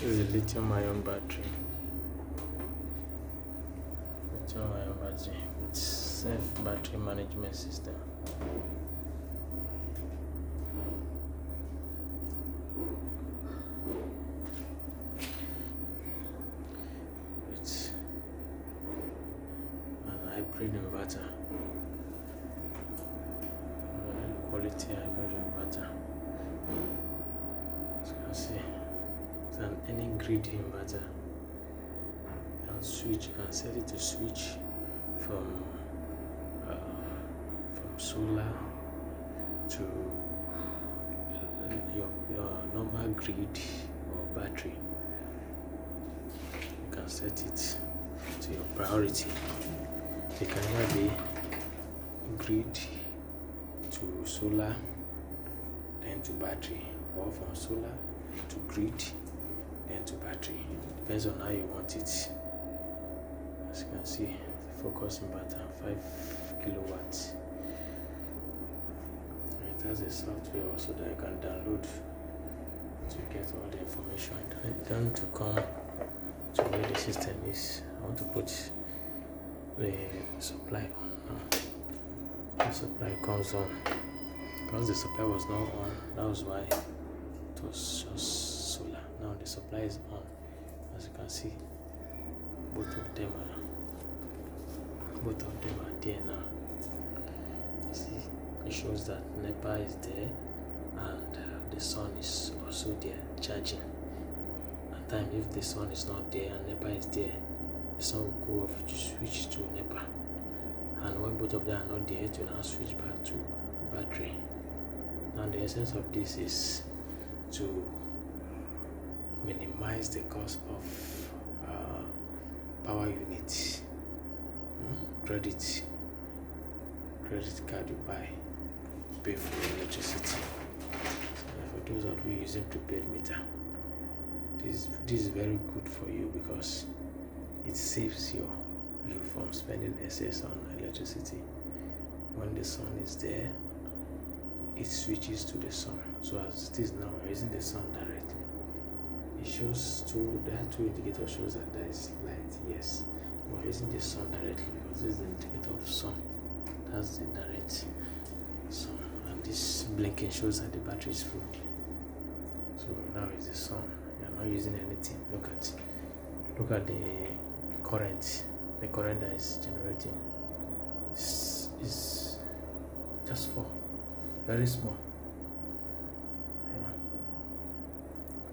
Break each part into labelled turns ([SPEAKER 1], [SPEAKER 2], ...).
[SPEAKER 1] This is a lithium-ion battery. Lithium-ion battery with self-battery management system. With an hybrid inverter. Quality hybrid inverter. As you can see, it's an any grid inverter. You can set it to switch from solar to your normal grid or battery. You can set it to your priority. It can either be grid to solar, then to battery, or from solar to grid, then to battery. Depends on how you want it. As you can see, the focus inverter, 5 kilowatts. It has a software also that you can download to get all the information. Then to come to where the system is, I want to put the supply on now. The supply comes on. Because the supply was not on, that was why it was just solar. Now the supply is on. As you can see, both of them are there now. You see, it shows that NEPA is there and the sun is also there charging. At times, if the sun is not there and NEPA is there, the sun will go off to switch to NEPA. And when both of them are not there, it will now switch back to battery. Now the essence of this is to minimize the cost of power unit. Credit card you pay for electricity. So for those of you using prepaid meter, this is very good for you because it saves you from spending excess on electricity. When the sun is there, it switches to the sun. So as it is now, we're using the sun directly. It shows that two indicator shows that there is light, yes. We're using the sun directly because this is the indicator of sun. That's the direct sun. And this blinking shows that the battery is full. So now it's the sun. You're not using anything. Look at the current. The current that is generating is just 4. Very small.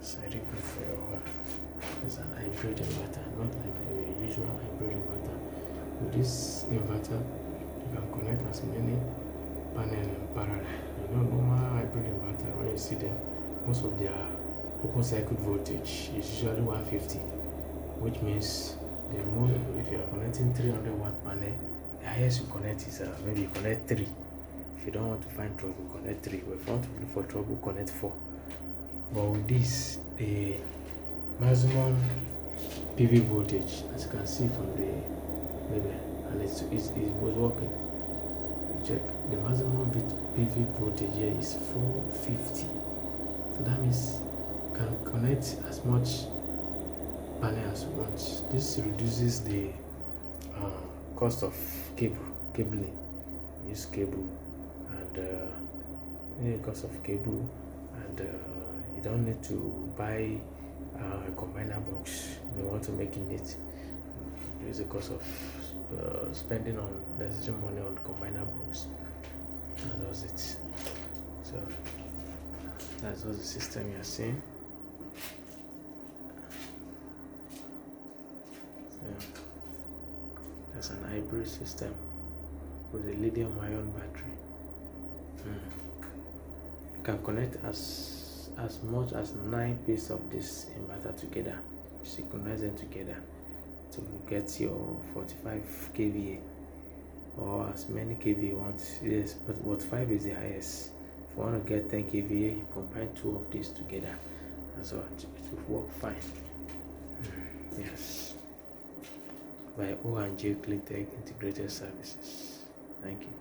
[SPEAKER 1] It's very good for your home. It's an hybrid inverter, not like the usual hybrid inverter. With this inverter, you can connect as many panels in parallel. Normal hybrid inverter, when you see them, most of their open circuit voltage is usually 150, which means the more if you are connecting 300 watt panel, the highest you connect is maybe you connect 3. If you don't want to find trouble, connect 3. But if you want to look for trouble, connect 4. But with this, the maximum PV voltage, as you can see from the label, and it was working. You check the maximum PV voltage here is 450. So that means you can connect as much panel as you want. This reduces the cost of cabling. Use cable and cost of cable, and you don't need to buy a combiner box. You want to make it. There is a cost of spending on necessary money on combiner box. That was it. So that's all the system you're seeing. So that's an hybrid system with a lithium-ion battery. You can connect as much as 9 pieces of this inverter together. Synchronize them together to get your 45 kVA or as many kVA you want. Yes, but 5 is the highest. If you want to get 10 kVA, you combine 2 of these together. That's what it will work fine. Yes. By Ojodu CLEANTECH Integrated Services. Thank you.